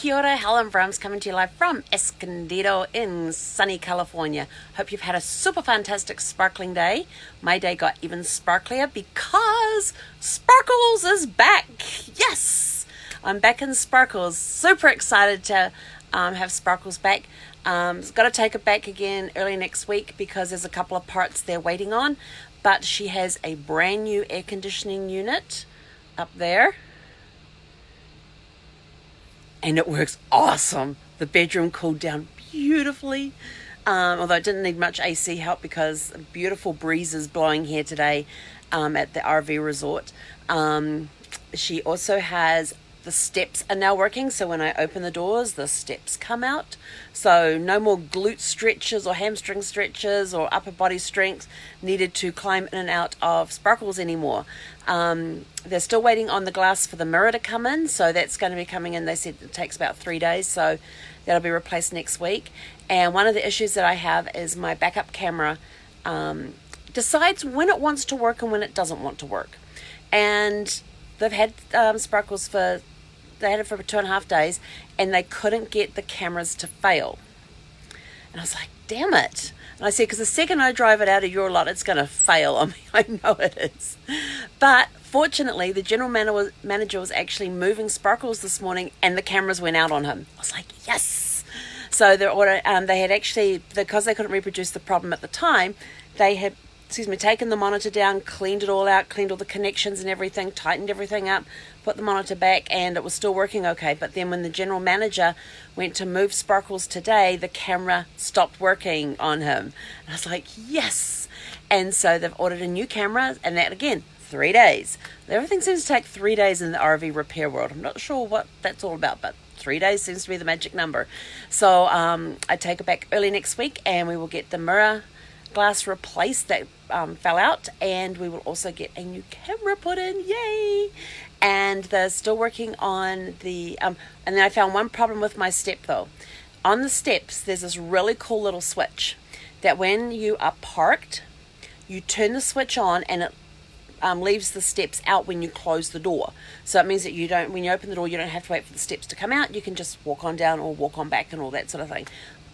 Kia ora, Helen Brahms coming to you live from Escondido in sunny California. Hope you've had a super fantastic sparkling day. My day got even sparklier because Sparkles is back. Yes! I'm back in Sparkles. Super excited to have Sparkles back. Got to take it back again early next week because there's a couple of parts they're waiting on. But she has a brand new air conditioning unit up there. And it works awesome. The bedroom cooled down beautifully. Although it didn't need much AC help because beautiful breezes blowing here today at the RV resort. She also has the steps are now working. So when I open the doors, the steps come out. So no more glute stretches or hamstring stretches or upper body strength needed to climb in and out of Sparkles anymore. They're still waiting on the glass for the mirror to come in, so that's going to be coming in. They said it takes about 3 days, so that'll be replaced next week. And one of the issues that I have is my backup camera decides when it wants to work and when it doesn't want to work. And they've had Sparkles they had it for 2.5 days, and they couldn't get the cameras to fail. And I was like, damn it. And I said, because the second I drive it out of your lot, it's going to fail. I mean, I know it is. But fortunately, the general manager was actually moving Sparkles this morning, and the cameras went out on him. I was like, yes. So they had actually, because they couldn't reproduce the problem at the time, they had taken the monitor down, cleaned it all out, cleaned all the connections and everything, tightened everything up, put the monitor back, and it was still working okay. But then when the general manager went to move Sparkles today, the camera stopped working on him. And I was like, yes! And so they've ordered a new camera, and that, again, 3 days. Everything seems to take 3 days in the RV repair world. I'm not sure what that's all about, but 3 days seems to be the magic number. So I take it back early next week, and we will get the mirror glass replaced that fell out, and we will also get a new camera put in. Yay! And they're still working on the and then I found one problem with my step though. On the steps there's this really cool little switch that when you are parked, you turn the switch on, and it leaves the steps out when you close the door. So it means that when you open the door, you don't have to wait for the steps to come out. You can just walk on down or walk on back and all that sort of thing.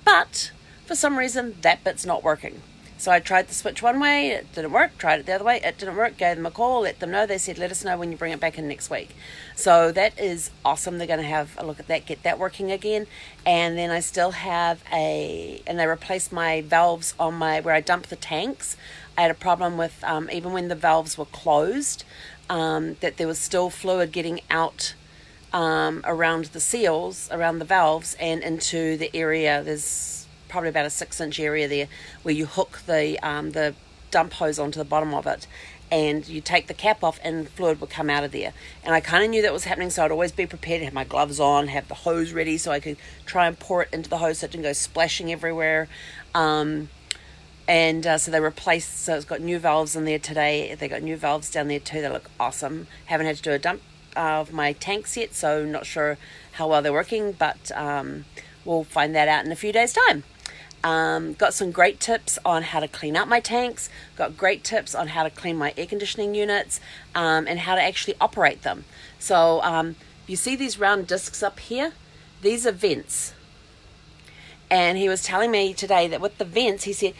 But for some reason that bit's not working. So I tried the switch one way, it didn't work. Tried it the other way, it didn't work. Gave them a call, let them know. They said, let us know when you bring it back in next week. So that is awesome. They're going to have a look at that, get that working again. And then I still have and they replaced my valves on where I dump the tanks. I had a problem with, even when the valves were closed, that there was still fluid getting out around the seals, around the valves, and into the area. There's probably about a 6-inch area there where you hook the dump hose onto the bottom of it, and you take the cap off and fluid would come out of there. And I kind of knew that was happening, so I'd always be prepared to have my gloves on, have the hose ready so I could try and pour it into the hose so it didn't go splashing everywhere. So they replaced, so it's got new valves in there today. They got new valves down there too. They look awesome. Haven't had to do a dump of my tanks yet, so not sure how well they're working, but we'll find that out in a few days' time. Got some great tips on how to clean out my tanks, got great tips on how to clean my air conditioning units, and how to actually operate them. So you see these round discs up here? These are vents. And he was telling me today that with the vents, he said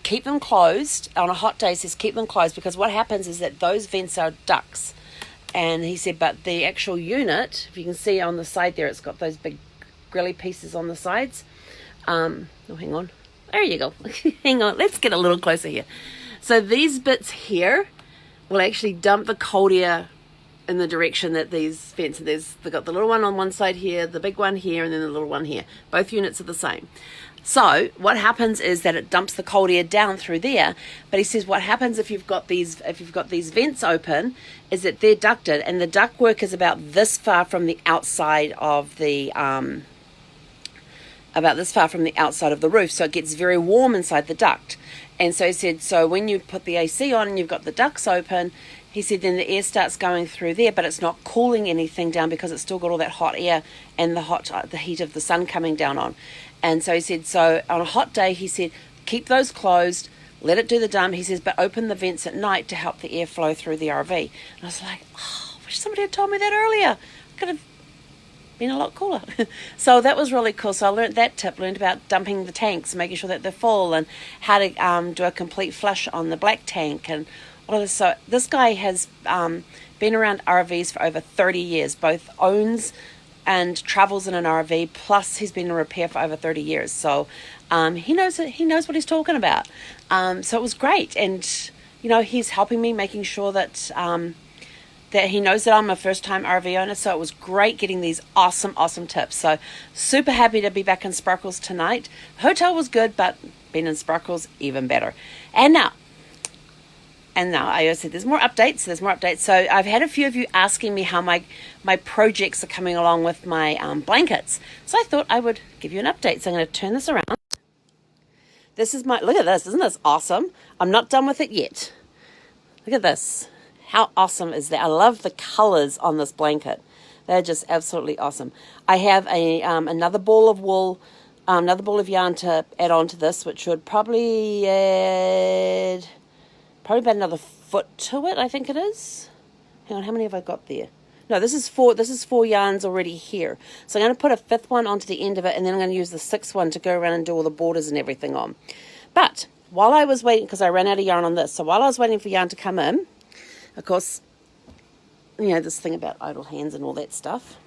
keep them closed. On a hot day, he says keep them closed, because what happens is that those vents are ducts. And he said, but the actual unit, if you can see on the side there, it's got those big grilly pieces on the sides. Hang on. There you go. Hang on. Let's get a little closer here. So these bits here will actually dump the cold air in the direction that these vents. They've got the little one on one side here, the big one here, and then the little one here. Both units are the same. So what happens is that it dumps the cold air down through there. But he says what happens if you've got these vents open is that they're ducted, and the ductwork is about this far from the outside of the roof, so it gets very warm inside the duct. And so he said, so when you put the AC on and you've got the ducts open, he said then the air starts going through there, but it's not cooling anything down because it's still got all that hot air and the heat of the sun coming down on. And so he said, so on a hot day, he said, keep those closed, let it do the dump. He says, but open the vents at night to help the air flow through the RV. And I was like, oh, I wish somebody had told me that earlier. I could have been a lot cooler. So that was really cool. So I learned that tip, learned about dumping the tanks, making sure that they're full, and how to do a complete flush on the black tank and all of this. So this guy has been around RVs for over 30 years, both owns and travels in an RV, plus he's been in repair for over 30 years. So he knows what he's talking about. So it was great. And, you know, he's helping me, making sure that that he knows that I'm a first-time RV owner. So it was great getting these awesome tips. So super happy to be back in Sparkles tonight. The hotel was good, but being in Sparkles, even better. And now, I said there's more updates. So I've had a few of you asking me how my projects are coming along with my blankets. So I thought I would give you an update. So I'm going to turn this around. This is look at this. Isn't this awesome? I'm not done with it yet. Look at this. How awesome is that? I love the colors on this blanket. They're just absolutely awesome. I have another ball of wool, another ball of yarn to add on to this, which would probably add about another foot to it, I think it is. Hang on, how many have I got there? No, this is 4 yarns already here. So I'm going to put a 5th one onto the end of it, and then I'm going to use the 6th one to go around and do all the borders and everything on. But while I was waiting, because I ran out of yarn on this, so while I was waiting for yarn to come in, of course, you know, this thing about idle hands and all that stuff,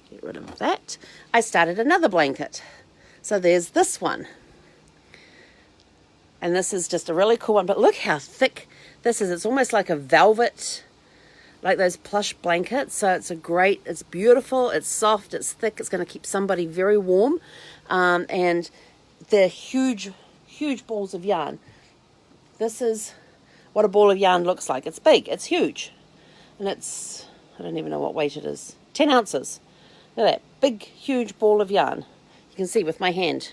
get rid of that, I started another blanket. So there's this one. And this is just a really cool one, but look how thick this is. It's almost like a velvet, like those plush blankets. So it's beautiful, it's soft, it's thick, it's going to keep somebody very warm. And they're huge balls of yarn. This is what a ball of yarn looks like. It's big, it's huge. And it's, I don't even know what weight it is. 10 ounces. Look at that, big, huge ball of yarn. You can see with my hand,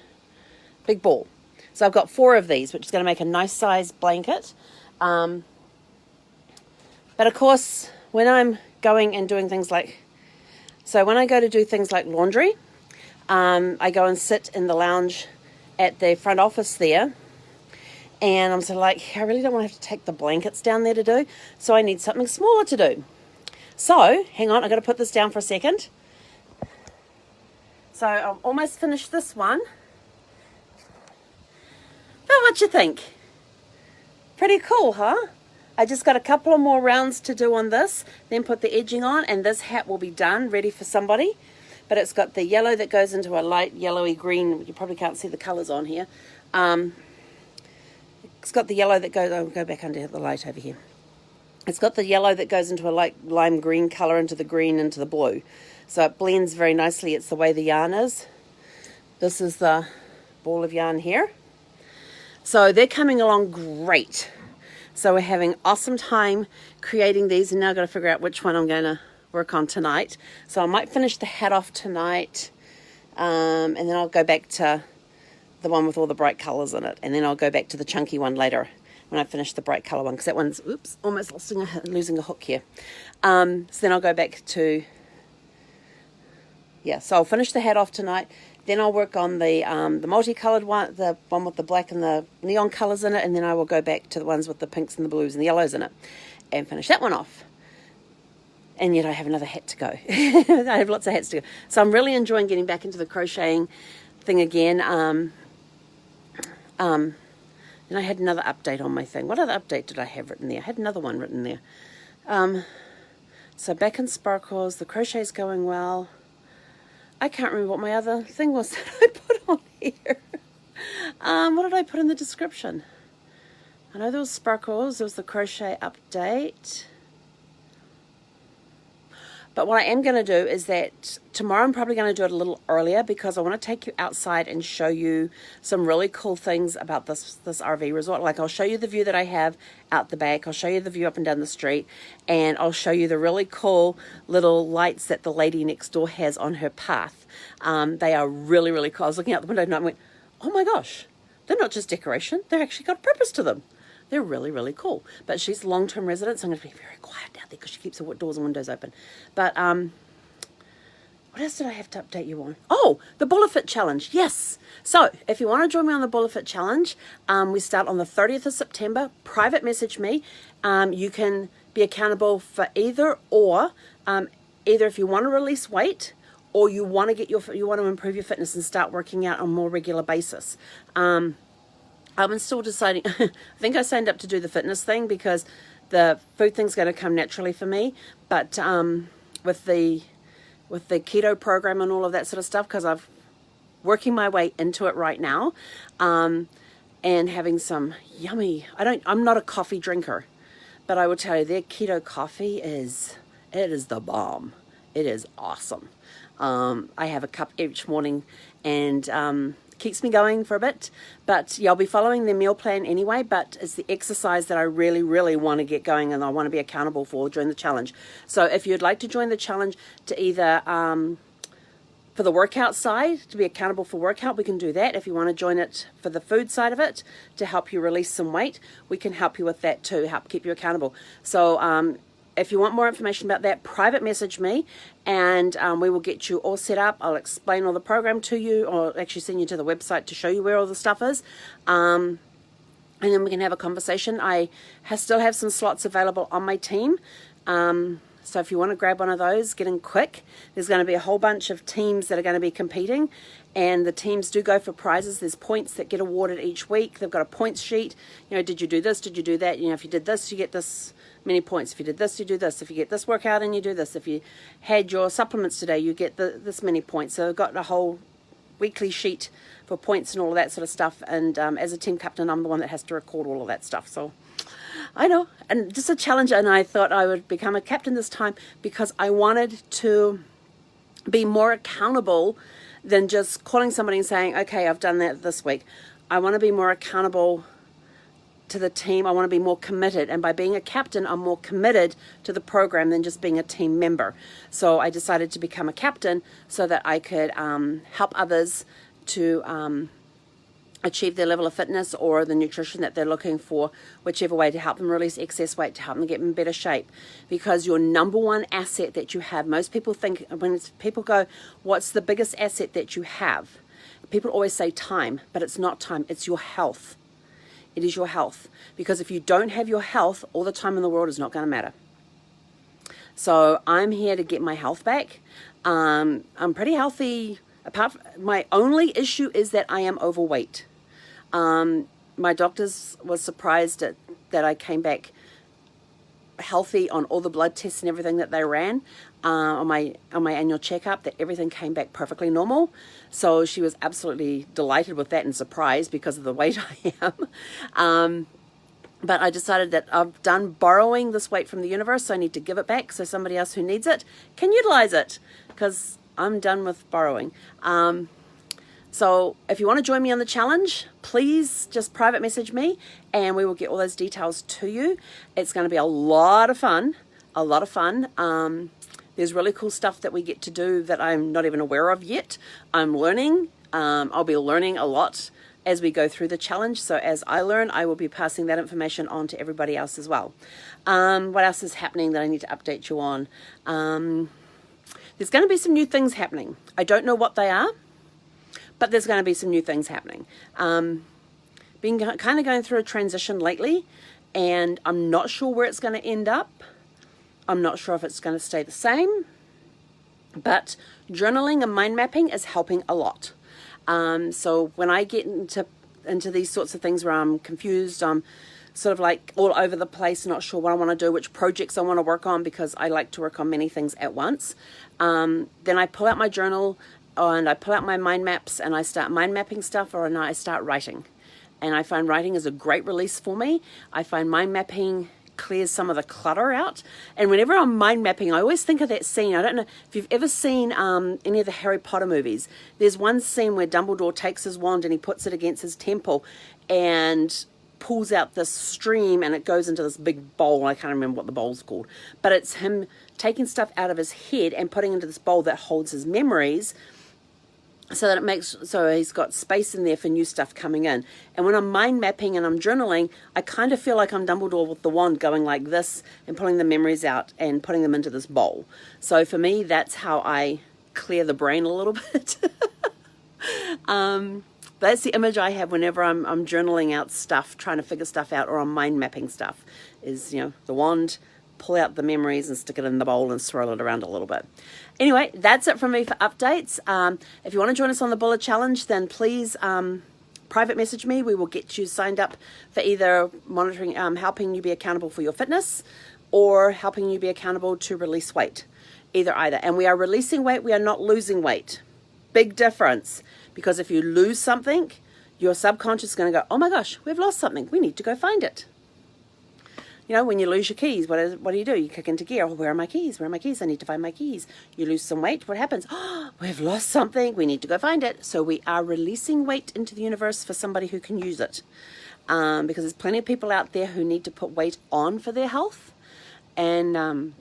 big ball. So I've got 4 of these, which is going to make a nice size blanket. But of course, when I'm going and doing things like, so when I go to do things like laundry, I go and sit in the lounge at the front office there. And I'm sort of like, I really don't want to have to take the blankets down there to do. So I need something smaller to do. So, hang on, I've got to put this down for a second. So I'm almost finished this one. Oh, what you think? Pretty cool, huh? I just got a couple of more rounds to do on this, then put the edging on, and this hat will be done, ready for somebody. But it's got the yellow that goes into a light yellowy green. You probably can't see the colours on here. It's got the yellow that goes, I'll go back under the light over here. It's got the yellow that goes into a light lime green colour, into the green, into the blue. So it blends very nicely. It's the way the yarn is. This is the ball of yarn here. So they're coming along great. So we're having awesome time creating these, and now I've got to figure out which one I'm going to work on tonight. So I might finish the hat off tonight, and then I'll go back to the one with all the bright colours in it, and then I'll go back to the chunky one later when I finish the bright colour one, because that one's, oops, almost losing a hook here. So then I'll go back to, yeah, so I'll finish the hat off tonight. Then I'll work on the multicoloured one, the one with the black and the neon colours in it, and then I will go back to the ones with the pinks and the blues and the yellows in it and finish that one off. And yet I have another hat to go. I have lots of hats to go. So I'm really enjoying getting back into the crocheting thing again. Then I had another update on my thing. What other update did I have written there? I had another one written there. So back in Sparkles, the crochet's going well. I can't remember what my other thing was that I put on here. What did I put in the description? I know there was Sparkles, there was the crochet update. But what I am going to do is that tomorrow I'm probably going to do it a little earlier, because I want to take you outside and show you some really cool things about this RV resort. Like, I'll show you the view that I have out the back. I'll show you the view up and down the street. And I'll show you the really cool little lights that the lady next door has on her path. They are really, really cool. I was looking out the window and I went, oh my gosh, they're not just decoration. They've actually got a purpose to them. They're really, really cool. But she's a long-term resident, so I'm going to be very quiet out there because she keeps her doors and windows open. But what else did I have to update you on? Oh, the BulaFit challenge. Yes. So if you want to join me on the BulaFit challenge, we start on the 30th of September. Private message me. You can be accountable for either if you want to release weight, or you want to improve your fitness and start working out on a more regular basis. I'm still deciding. I think I signed up to do the fitness thing because the food thing's going to come naturally for me. But with the keto program and all of that sort of stuff, because I'm working my way into it right now, and having some yummy. I'm not a coffee drinker, but I will tell you, their keto coffee is the bomb. It is awesome. I have a cup each morning, and keeps me going for a bit. But yeah, I'll be following their meal plan anyway, but it's the exercise that I really, really want to get going and I want to be accountable for during the challenge. So if you'd like to join the challenge to either for the workout side, to be accountable for workout, we can do that. If you want to join it for the food side of it, to help you release some weight, we can help you with that too, help keep you accountable. So if you want more information about that, private message me, and we will get you all set up. I'll explain all the program to you, or actually send you to the website to show you where all the stuff is. And then we can have a conversation. I still have some slots available on my team. So if you want to grab one of those, get in quick. There's going to be a whole bunch of teams that are going to be competing, and the teams do go for prizes. There's points that get awarded each week. They've got a points sheet. You know, did you do this? Did you do that? You know, if you did this, you get this many points. If you did this, you do this. If you get this workout and you do this. If you had your supplements today, you get this many points. So I've got a whole weekly sheet for points and all of that sort of stuff. And as a team captain, I'm the one that has to record all of that stuff. So I know, and just a challenge, and I thought I would become a captain this time because I wanted to be more accountable than just calling somebody and saying, okay, I've done that this week. I want to be more accountable to the team. I want to be more committed, and by being a captain, I'm more committed to the program than just being a team member. So I decided to become a captain so that I could help others to achieve their level of fitness or the nutrition that they're looking for, whichever way, to help them release excess weight, to help them get in better shape. Because your number one asset that you have, most people think, when people go, what's the biggest asset that you have? People always say time, but it's not time, it's your health. It is your health. Because if you don't have your health, all the time in the world is not going to matter. So I'm here to get my health back. I'm pretty healthy. My only issue is that I am overweight. My doctors was surprised that I came back healthy on all the blood tests and everything that they ran on my annual checkup, that everything came back perfectly normal. So she was absolutely delighted with that and surprised because of the weight I am. But I decided that I've done borrowing this weight from the universe, so I need to give it back so somebody else who needs it can utilize it, because I'm done with borrowing. So if you want to join me on the challenge, please just private message me and we will get all those details to you. It's going to be a lot of fun, a lot of fun. There's really cool stuff that we get to do that I'm not even aware of yet. I'm learning. I'll be learning a lot as we go through the challenge. So as I learn, I will be passing that information on to everybody else as well. What else is happening that I need to update you on? There's going to be some new things happening. I don't know what they are, but there's going to be some new things happening. Been kind of going through a transition lately, and I'm not sure where it's going to end up. I'm not sure if it's going to stay the same, but journaling and mind mapping is helping a lot. So when I get into these sorts of things where I'm confused, I'm sort of like all over the place, not sure what I want to do, which projects I want to work on, because I like to work on many things at once. Then I pull out my journal and I pull out my mind maps and I start mind mapping stuff, or I start writing. And I find writing is a great release for me. I find mind mapping clears some of the clutter out. And whenever I'm mind mapping, I always think of that scene. I don't know if you've ever seen any of the Harry Potter movies. There's one scene where Dumbledore takes his wand and he puts it against his temple and pulls out this stream, and it goes into this big bowl. I can't remember what the bowl's called, but it's him taking stuff out of his head and putting into this bowl that holds his memories, so that so he's got space in there for new stuff coming in. And when I'm mind mapping and I'm journaling, I kind of feel like I'm Dumbledore with the wand going like this and pulling the memories out and putting them into this bowl. So for me, that's how I clear the brain a little bit. That's the image I have whenever I'm journaling out stuff, trying to figure stuff out, or I'm mind mapping stuff, is, the wand, pull out the memories and stick it in the bowl and swirl it around a little bit. Anyway, that's it from me for updates. If you want to join us on the Bula Challenge, then please private message me. We will get you signed up for either monitoring, helping you be accountable for your fitness, or helping you be accountable to release weight. Either. And we are releasing weight, we are not losing weight. Big difference. Because if you lose something, your subconscious is going to go, oh my gosh, we've lost something. We need to go find it. You know, when you lose your keys, what do? You kick into gear. Oh, where are my keys? Where are my keys? I need to find my keys. You lose some weight. What happens? Oh, we've lost something. We need to go find it. So we are releasing weight into the universe for somebody who can use it. Because there's plenty of people out there who need to put weight on for their health. And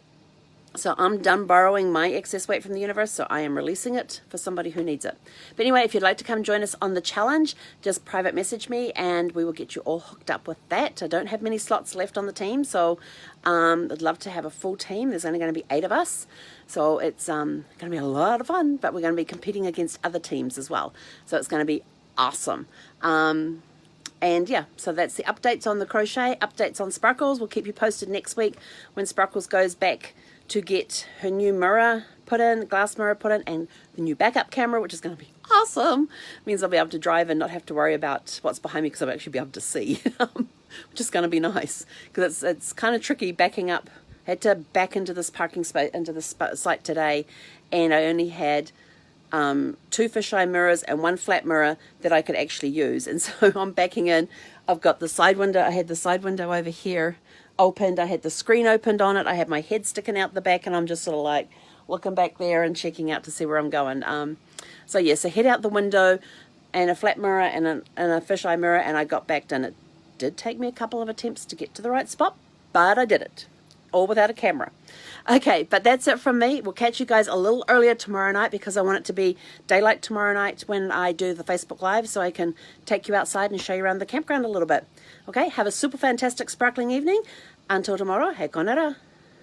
so I'm done borrowing my excess weight from the universe, so I am releasing it for somebody who needs it. But anyway, if you'd like to come join us on the challenge, just private message me and we will get you all hooked up with that. I don't have many slots left on the team, so I'd love to have a full team. There's only going to be 8 of us, so it's going to be a lot of fun, but we're going to be competing against other teams as well. So it's going to be awesome. And yeah, so that's the updates on the crochet, updates on Sparkles. We'll keep you posted next week when Sparkles goes back to get her new mirror put in, glass mirror put in, and the new backup camera, which is going to be awesome. It means I'll be able to drive and not have to worry about what's behind me because I'll actually be able to see, which is going to be nice because it's kind of tricky backing up. I had to back into this parking space, into this site today, and I only had 2 fisheye mirrors and 1 flat mirror that I could actually use. And so I'm backing in. I've got the side window. I had the side window over here opened. I had the screen opened on it. I had my head sticking out the back, and I'm just sort of like looking back there and checking out to see where I'm going. So yeah, so head out the window and a flat mirror and a fisheye mirror, and I got backed in. It did take me a couple of attempts to get to the right spot, but I did it, all without a camera. Okay, but that's it from me. We'll catch you guys a little earlier tomorrow night because I want it to be daylight tomorrow night when I do the Facebook Live, so I can take you outside and show you around the campground a little bit. Okay, have a super fantastic sparkling evening. Until tomorrow, he konera.